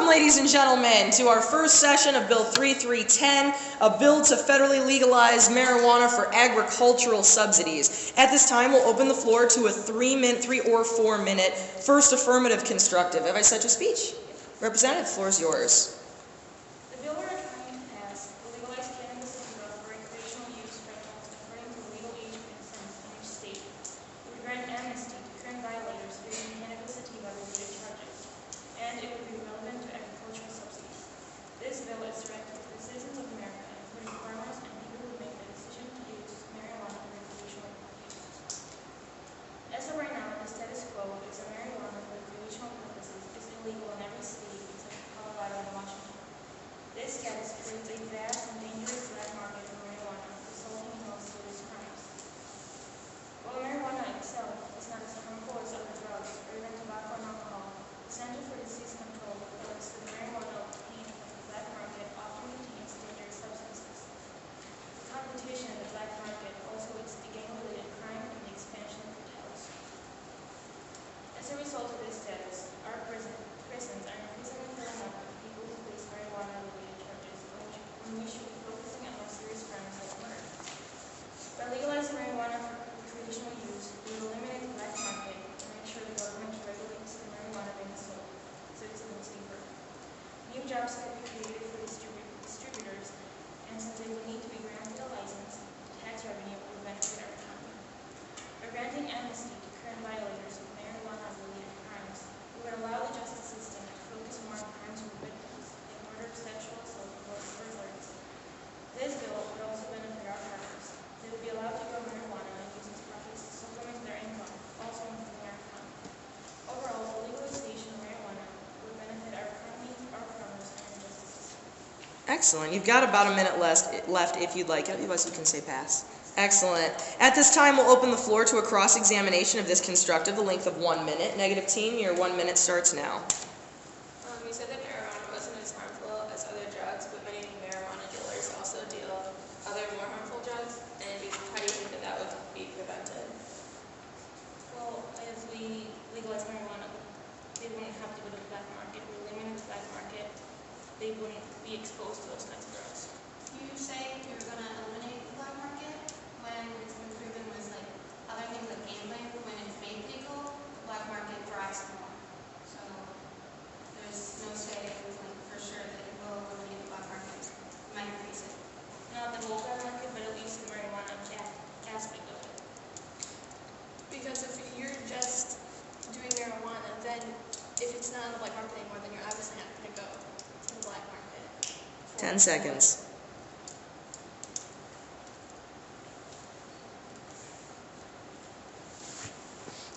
Welcome, ladies and gentlemen, to our first session of Bill 3310, a bill to federally legalize marijuana for agricultural subsidies. At this time, we'll open the floor to a 3 or 4 minute first affirmative constructive. Have I set your speech? Representative, the floor is yours. The bill we're trying to pass will legalize cannabis-sativa for recreational use for adults according to the legal age of consent in each state. It would grant amnesty to current violators facing cannabis-sativa-related charges, and it would be relevant to agricultural subsidies. This bill is directed to the citizens of America, including farmers and people who make the decision to use marijuana for recreational use. As of right now, the status quo is that marijuana for recreational purposes is illegal in every state except Colorado and Washington. This status creates a vast and dangerous black market for marijuana, resulting in most serious crimes. While marijuana itself is not as harmful as other drugs or even tobacco and alcohol, the Center for Disease Control reports that marijuana obtained from the black market often contains dangerous substances. The competition in the black market also leads to gang-related crime and the expansion of cartels. As a result of this status, our prisons are increasingly filling up with people who face marijuana-related charges, when we should be focusing on more serious crimes like murder. By legalizing marijuana for recreational use, we will eliminate the black market and make sure the government regulates the marijuana being sold, so it's safer. New jobs can be created for distributors, and since they will need to be granted a license, tax revenue will benefit our economy. By granting amnesty to current violators of marijuana-related crimes, we would allow the justice system to focus more on crimes with victims, like murder, sexual assault, or burglaries. This bill would also benefit our farmers. They would be allowed to grow marijuana and use its profits to supplement their income, also improving our economy. Overall, the legalization of marijuana would benefit our economy, our farmers, and the justice system. Excellent. You've got about a minute left if you'd like. Otherwise, you can say pass. Excellent. At this time, we'll open the floor to a cross-examination of this constructive, the length of 1 minute. Negative team, your 1 minute starts now. You said that marijuana wasn't as harmful as other drugs, but many marijuana dealers also deal other more harmful drugs. And how do you think that that would be prevented? Well, if we legalize marijuana, they wouldn't have to go to the black market. We eliminate the black market, they wouldn't be exposed to those kinds of drugs. You say you're going to eliminate the black market when it's been proven with like other things like gambling. When it's made legal, the black market thrives more. So there's no say it was like for sure that it will eliminate the black market. It might increase it. Not the whole black market, but at least the marijuana aspect of it. Because if you're just doing marijuana, then if it's not on the black market anymore, then you're obviously not going to go to the black market. 10 seconds.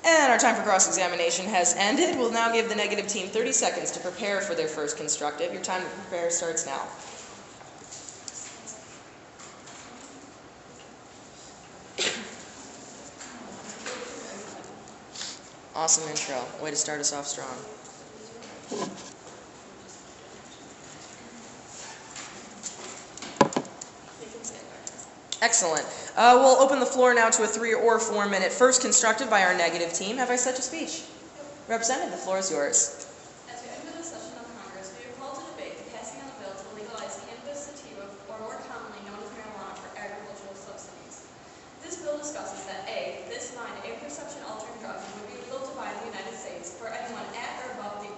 And our time for cross-examination has ended. We'll now give the negative team 30 seconds to prepare for their first constructive. Your time to prepare starts now. Awesome intro. Way to start us off strong. Excellent. We'll open the floor now to a 3 or 4 minute first constructed by our negative team. Have I set your speech? Representative, the floor is yours. As we enter the session of Congress, we are called to debate the passing of a bill to legalize cannabis-sativa, or more commonly known as marijuana, for agricultural subsidies. This bill discusses that A, this line, a perception-altering drug, would be legal to buy in the United States for anyone at or above the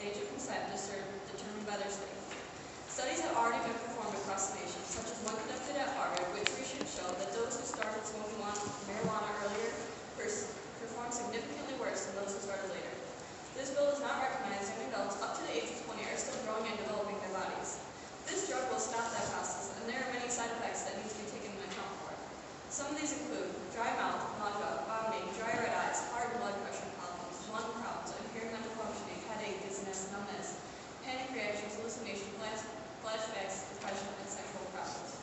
age of consent determined by their state. Studies have already been performed across the nation, such as one conducted at Harvard, which research showed that those who started smoking marijuana earlier perform significantly worse than those who started later. This bill does not recognize young adults up to the age of 20 are still growing and developing their bodies. This drug will stop that process, and there are many side effects that need to be taken into account for. Some of these include dry mouth, nausea, vomiting, dry red eyes, heart and blood pressure problems, lung problems, impaired mental functioning, headache, dizziness, numbness, panic reactions, hallucination, flashbacks, depression, and sexual problems.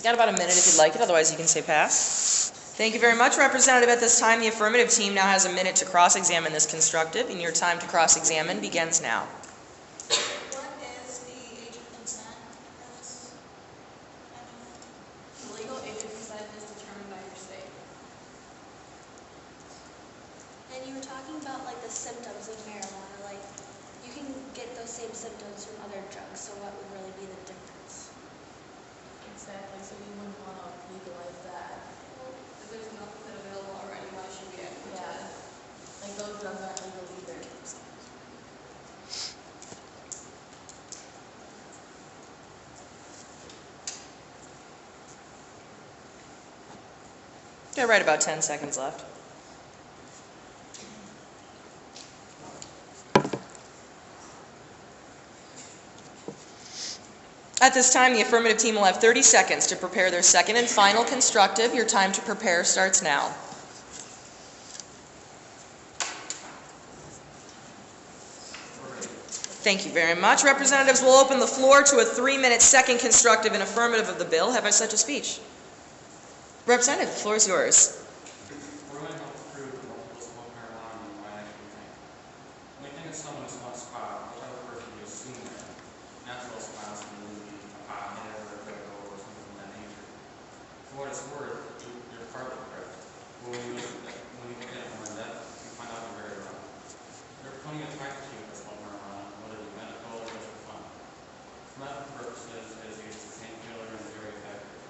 Got about a minute if you'd like it, otherwise you can say pass. Thank you very much, Representative. At this time, the affirmative team now has a minute to cross-examine this constructive, and your time to cross-examine begins now. What is the age of consent for this kind of? The legal age of consent is determined by your state. And you were talking about like the symptoms of marijuana, like you can get those same symptoms from other drugs, so what would really be the difference? Exactly, so you wouldn't want to legalize that. If there's nothing that available already, why should we add to Yeah. it? Like those drugs aren't legal either. Got right about 10 seconds left. At this time, the affirmative team will have 30 seconds to prepare their second and final constructive. Your time to prepare starts now. Thank you very much. Representatives will open the floor to a 3-minute second constructive and affirmative of the bill. Have I such a speech? Representative, the floor is yours. We're going to help prove that multiple smoke marijuana and why actually think. When we think of someone who's one spot, what other person you assume that natural smiles can really be a pot head or a good or something of that nature. For what it's worth, you're partly correct. But when you look at it more in depth, you find out you're very wrong. There are plenty of attractive people that smoke marijuana, whether it be medical or just for fun. For medical purposes, it is used as a painkiller and is very effective.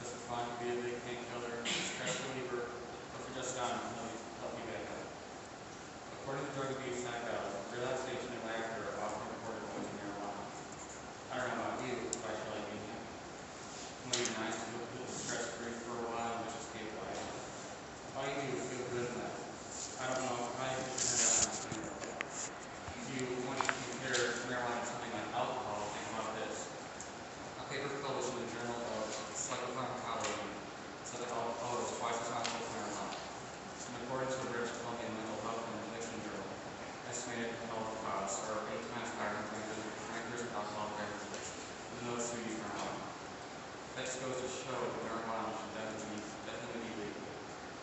Just for fun, be a big painkiller, stress reliever, or for just down to help you back up. According to drug abuse relaxation and laughter are often reported points of marijuana. I don't know about you, but I feel like being happy. It might be nice to feel stress-free for a while and just escape life. All you do is feel good enough. I don't know if I could turn out on something like that. If you want to compare marijuana to something like alcohol, think about this. A paper published in the Journal of Psychopharmacology said that alcohol is twice as harmful as marijuana. In accordance with the British Columbia Mental Health and Addiction Journal, estimated health costs are 8 times higher than drinkers of alcohol beverages, even though it's to use marijuana. That just goes to show that marijuana should definitely be legal.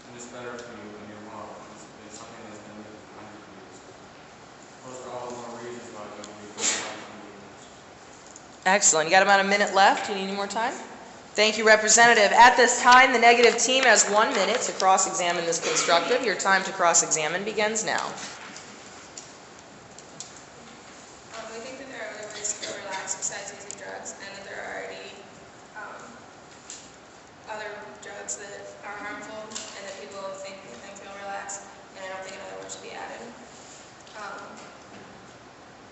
And it's better for you when you're well. It's something that's been legal for hundreds of years. Those are all the more reasons why I don't believe marijuana can be used. Excellent. You got about a minute left. Do you need any more time? Thank you, Representative. At this time, the negative team has 1 minute to cross-examine this constructive. Your time to cross-examine begins now. We think that there are other ways to relax besides using drugs, and that there are already other drugs that are harmful, and that people think will relax, and I don't think another one should be added.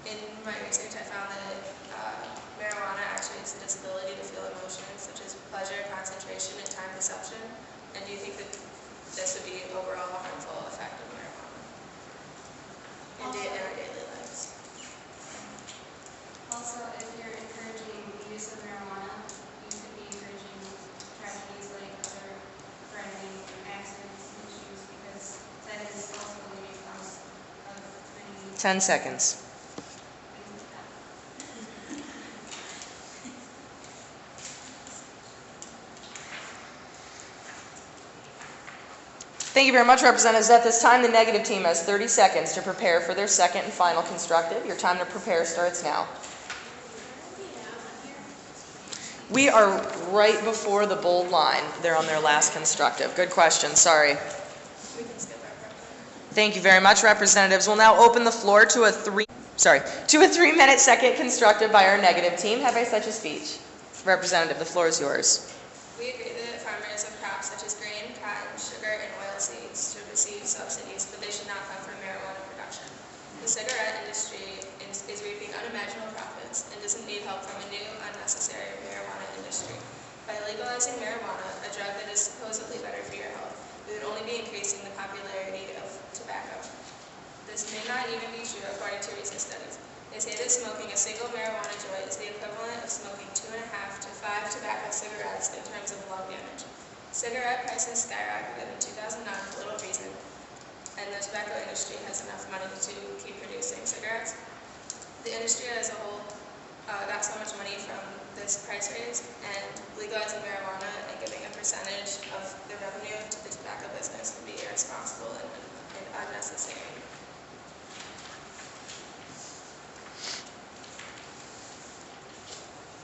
In my research, I found that marijuana activates the disability to feel emotions such as pleasure, concentration, and time perception. And do you think that this would be overall a harmful effect of marijuana in our daily lives? Also, if you're encouraging the use of marijuana, you could be encouraging tragedies like other driving accidents and issues, because that is also the main cause of many 10 seconds. things like that. Thank you very much, Representatives. At this time, the negative team has 30 seconds to prepare for their second and final constructive. Your time to prepare starts now. We are right before the bold line. They're on their last constructive. Good question. Sorry. We can skip our part. Thank you very much, Representatives. We'll now open the floor to a 3-minute second constructive by our negative team. Have I such a speech? Representative, the floor is yours. We agree that farmers of crops such as grain, cotton, sugar, and oilseeds should receive subsidies, but they should not come from marijuana production. The cigarette industry is reaping unimaginable profits and doesn't need help from a new, unnecessary marijuana industry. By legalizing marijuana, a drug that is supposedly better for your health, we would only be increasing the popularity of tobacco. This may not even be true according to recent studies. They say that smoking a single marijuana joint is the equivalent of smoking 2.5 to 5 tobacco cigarettes in terms of lung damage. Cigarette prices skyrocketed in 2009 for little reason, and the tobacco industry has enough money to keep producing cigarettes. The industry as a whole got so much money from this price raise and legalizing marijuana and giving a percentage of the revenue to the tobacco business would be irresponsible and unnecessary.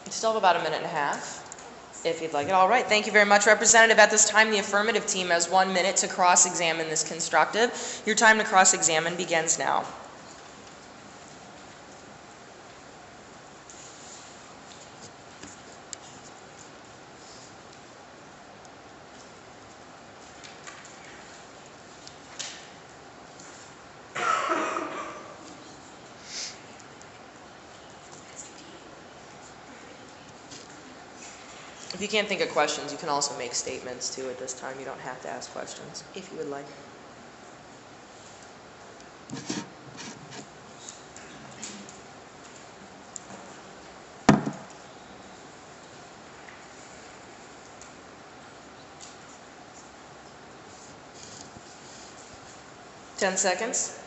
You still have about a minute and a half, if you'd like it. All right, thank you very much, Representative. At this time, the affirmative team has 1 minute to cross-examine this constructive. Your time to cross-examine begins now. If you can't think of questions, you can also make statements too at this time. You don't have to ask questions, if you would like. Ten seconds.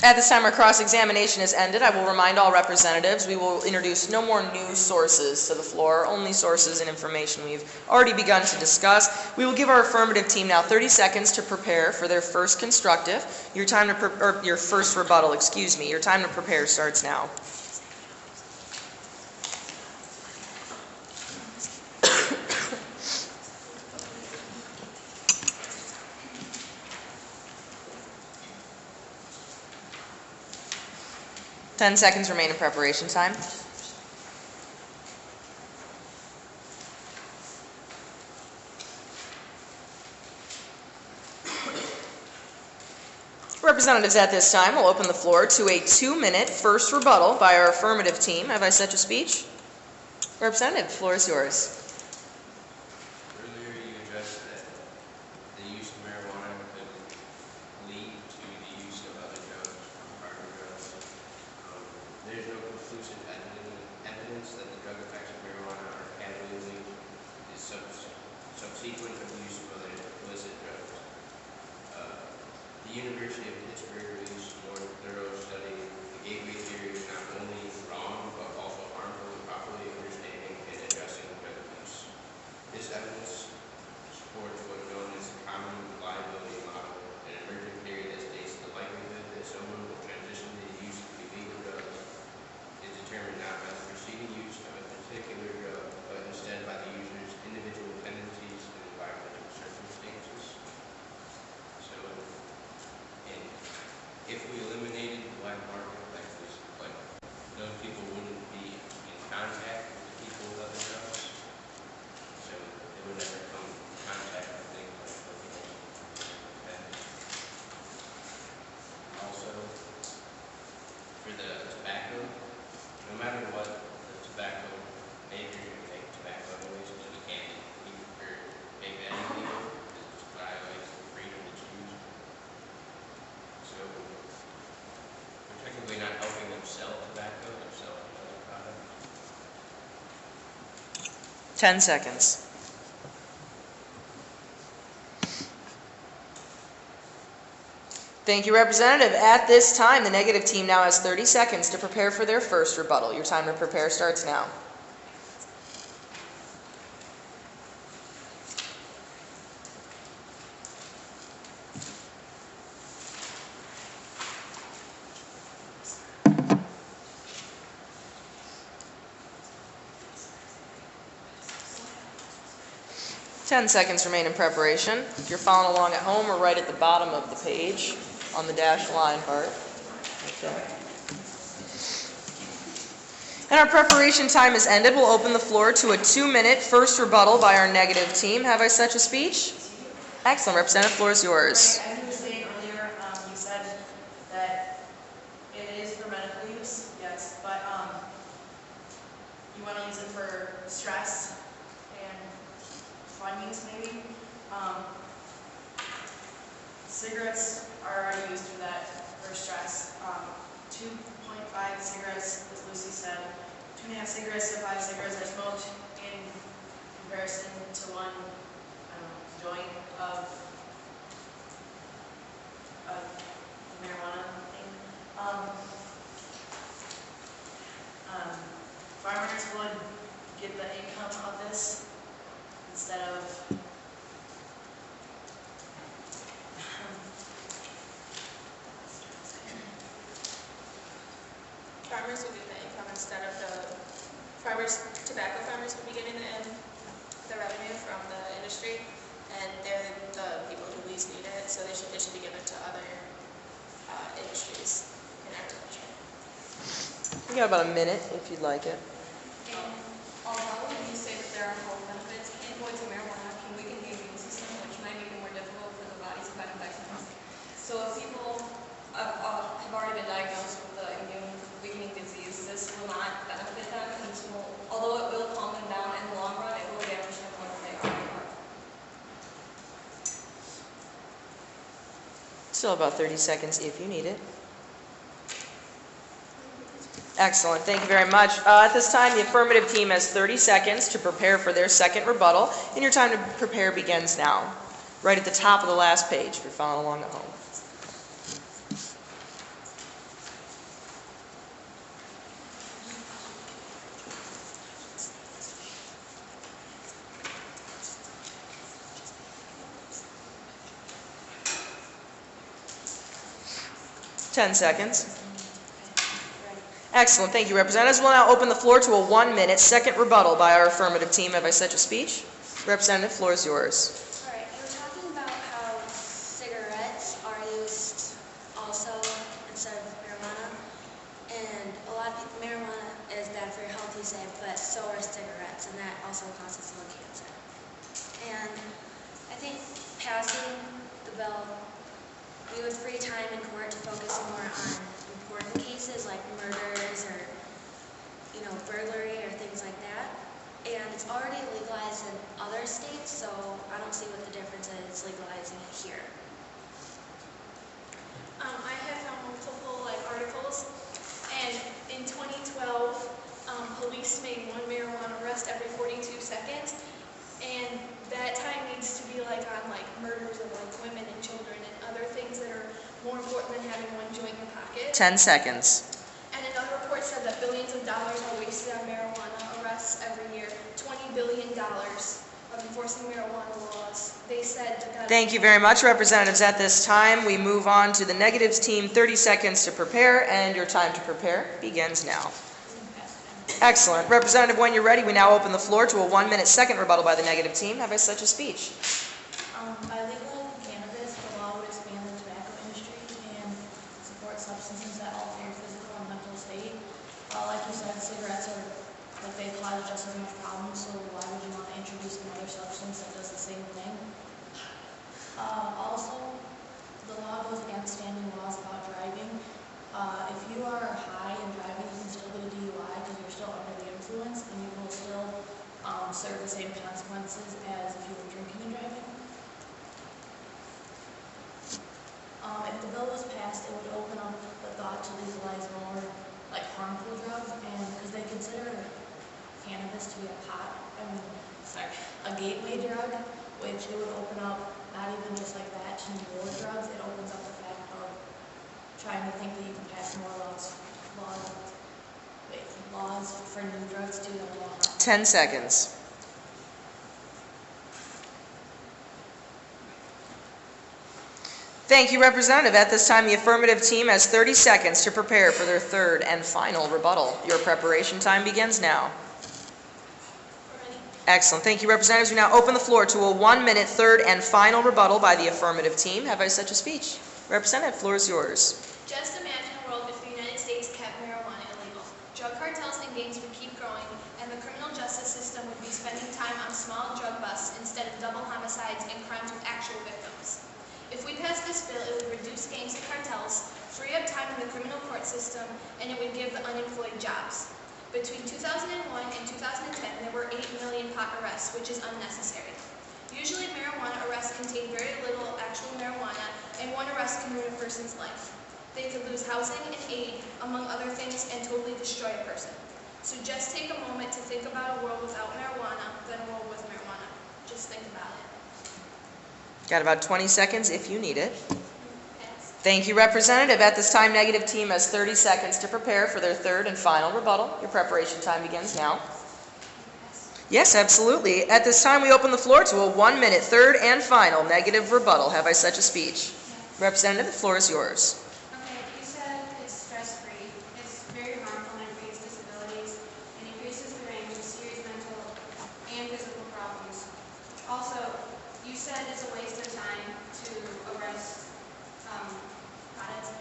At this time, our cross-examination is ended. I will remind all representatives we will introduce no more new sources to the floor, only sources and information we've already begun to discuss. We will give our affirmative team now 30 seconds to prepare for their first constructive. Your time to your first rebuttal, excuse me. Your time to prepare starts now. Ten seconds remain in preparation time. Representatives, at this time will open the floor to a 2-minute first rebuttal by our affirmative team. Have I such a speech? Representative, the floor is yours. Earlier you addressed that the use of marijuana could lead to the use of other drugs, harder drugs. There's no conclusive evidence that the drug effects of marijuana are casually linked to subsequent abuse of other illicit drugs. The University of Pittsburgh released a more thorough study. The gateway theory is not only wrong, but also harmful in properly understanding and addressing drug abuse. This evidence supports what is known as the common liability model, an emergent theory that states the likelihood that someone will transition to the use of illegal drugs is determined not by the preceding use of a particular drug, but instead by the user's individual tendencies and environmental circumstances. So, if we eliminated the black market, those people wouldn't be in contact with the people with other drugs, so they would never come in contact with things like cocaine. Okay. Also, for the tobacco, no matter what the tobacco maker can make tobacco anyways, because we can't make that illegal, because it violates the freedom to choose. So we're technically not helping them sell tobacco, they're selling another product. 10 seconds. Thank you, Representative. At this time, the negative team now has 30 seconds to prepare for their first rebuttal. Your time to prepare starts now. Ten seconds remain in preparation. If you're following along at home, we're right at the bottom of the page on the dashed line part. Okay. And our preparation time is ended. We'll open the floor to a 2-minute first rebuttal by our negative team. Have I such a speech? Excellent. Representative, the floor is yours. As you were saying earlier, you said that it is for medical use, yes, but you want to use it for stress and fun use maybe. Cigarettes are already used for that, for stress. 2.5 cigarettes, as Lucy said, 2.5 cigarettes to 5 cigarettes are smoked in comparison to one joint of marijuana thing. Farmers would get the income of this instead of Farmers would get the income instead of tobacco farmers would be getting the revenue from the industry, and they're the people who least need it, so it should be given to other industries in agriculture. You got about a minute if you'd like it. And although you say that there are health benefits, cannabinoids and marijuana can weaken the immune system, which might make it more difficult for the body to fight infections. So if people have already been diagnosed with the immune weakening disease, this will not benefit them, and this will, although it will calm them down in the long run, it will damage them more than they already are. Still about 30 seconds if you need it. Excellent, thank you very much. At this time, the affirmative team has 30 seconds to prepare for their second rebuttal, and your time to prepare begins now. Right at the top of the last page if you're following along at home. Ten seconds. Excellent. Thank you, Representatives. We'll now open the floor to a 1-minute second rebuttal by our affirmative team. Have I such a speech? Representative, floor is yours. All right, you were talking about how cigarettes are used also instead of marijuana, and a lot of people, marijuana is bad for your health, you say, but so are cigarettes, and that also causes lung cancer. And I think passing the bill, we would free time in court to focus more on important cases like murders or, burglary or things like that. And it's already legalized in other states, so I don't see what the difference is legalizing it here. I have found multiple articles, and in 2012, police made one marijuana arrest every 42 seconds, and that time needs to be on murders of women and children and other things that are more important than having one joint in your pocket. 10 seconds. And another report said that billions of dollars are wasted on marijuana arrests every year. $20 billion of enforcing marijuana laws. They said that. Thank you very much, Representatives. At this time, we move on to the negatives team. 30 seconds to prepare, and your time to prepare begins now. Excellent. Representative, when you're ready, we now open the floor to a 1-minute second rebuttal by the negative team. Have I such a speech? By legalizing cannabis, the law would expand the tobacco industry and support substances that alter your physical and mental state. Like you said, cigarettes are, they cause just as much problems, so why would you want to introduce another substance that does the same thing? Also, the law goes against standing laws about driving. If you are high and driving, you can still get a DUI because you're still under the influence, and you will still serve the same consequences as if you were drinking and driving. If the bill was passed, it would open up the thought to legalize more harmful drugs, and because they consider cannabis to be a gateway drug, which it would open up not even just like that to more drugs. It opens up the fact of trying to think that you can pass more laws for new drugs too that will harm. 10 seconds. Thank you, Representative. At this time, the affirmative team has 30 seconds to prepare for their third and final rebuttal. Your preparation time begins now. Excellent. Thank you, Representatives. We now open the floor to a 1-minute third and final rebuttal by the affirmative team. Have I such a speech? Representative, floor is yours. Just imagine a world if the United States kept marijuana illegal. Drug cartels and gangs would keep growing, and the criminal justice system would be spending time on small drug busts instead of double homicides and crimes with actual victims. If we pass this bill, it would reduce gangs and cartels, free up time in the criminal court system, and it would give the unemployed jobs. Between 2001 and 2010, there were 8 million pot arrests, which is unnecessary. Usually, marijuana arrests contain very little actual marijuana, and one arrest can ruin a person's life. They could lose housing and aid, among other things, and totally destroy a person. So just take a moment to think about a world without marijuana than a world with marijuana. Just think about it. Got about 20 seconds if you need it. Thank you, Representative. At this time, negative team has 30 seconds to prepare for their third and final rebuttal. Your preparation time begins now. Yes, absolutely. At this time, we open the floor to a 1-minute third and final negative rebuttal. Have I such a speech? Representative, the floor is yours. Okay, you said it's stress-free. It's very harmful and it creates disabilities and increases the range of serious mental and physical problems. Also, you said it's a waste of time to arrest audits,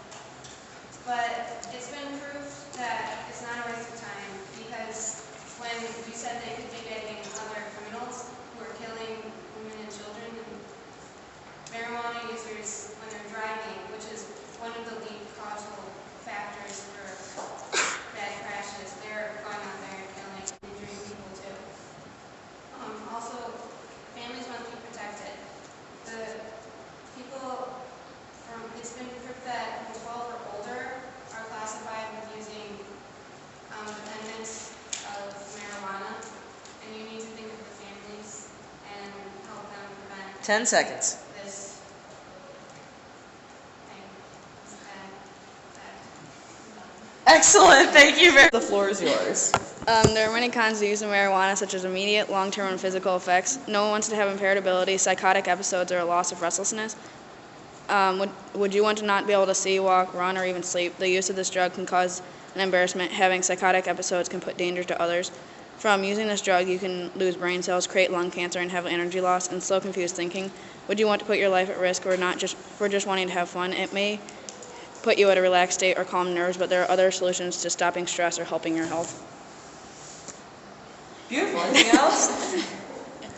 but it's been proved that it's not a waste of time because when you said they could be getting other criminals who are killing women and children and marijuana users when they're driving, which is one of the lead causal factors for bad crashes. They're going out there and killing and injuring people too. Also, families must be protected. The people it's been proved that people 12 or older are classified with using dependents of marijuana, and you need to think of the families and help them prevent 10 seconds. this thing. Excellent. Thank you very much. The floor is yours. There are many cons to using marijuana, such as immediate, long-term, and physical effects. No one wants to have impaired ability, psychotic episodes, or a loss of restlessness. Would you want to not be able to see, walk, run, or even sleep? The use of this drug can cause an embarrassment. Having psychotic episodes can put danger to others. From using this drug, you can lose brain cells, create lung cancer, and have energy loss and slow, confused thinking. Would you want to put your life at risk or not for just wanting to have fun? It may put you at a relaxed state or calm nerves, but there are other solutions to stopping stress or helping your health. Beautiful. Anything else?